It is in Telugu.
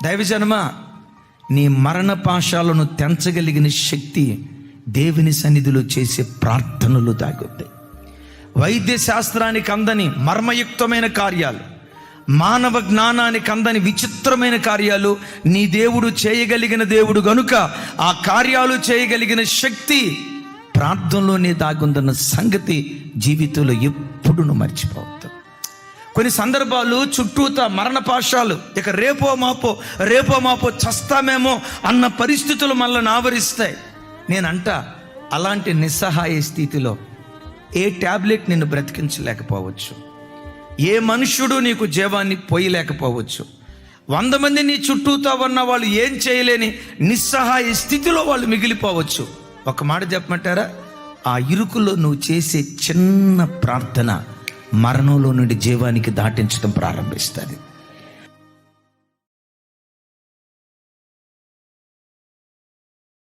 దైవజనమ, నీ మరణ పాశాలను తెంచగలిగిన శక్తి దేవుని సన్నిధిలో చేసే ప్రార్థనలు దాగుంది. వైద్య శాస్త్రానికి అందని మర్మయుక్తమైన కార్యాలు, మానవ జ్ఞానానికి అందని విచిత్రమైన కార్యాలు నీ దేవుడు చేయగలిగిన దేవుడు గనుక ఆ కార్యాలు చేయగలిగిన శక్తి ప్రార్థనలోనే దాగుందన్న సంగతి జీవితంలో ఎప్పుడు నువ్వు మర్చిపోవద్దు. కొన్ని సందర్భాలు చుట్టూతా మరణ పాశాలు, ఇక రేపో మాపో చస్తామేమో అన్న పరిస్థితులు మనల్ని ఆవరిస్తాయి. నేనంట అలాంటి నిస్సహాయ స్థితిలో ఏ ట్యాబ్లెట్ నిన్ను బ్రతికించలేకపోవచ్చు, ఏ మనుష్యుడు నీకు జీవాన్ని పోయలేకపోవచ్చు. 100 మంది నీ చుట్టూతో ఉన్న వాళ్ళు ఏం చేయలేని నిస్సహాయ స్థితిలో వాళ్ళు మిగిలిపోవచ్చు. ఒక మాట చెప్పమంటారా? ఆ ఇరుకులో నువ్వు చేసే చిన్న ప్రార్థన మరణంలో నుండి జీవానికి దాటించడం ప్రారంభిస్తుంది.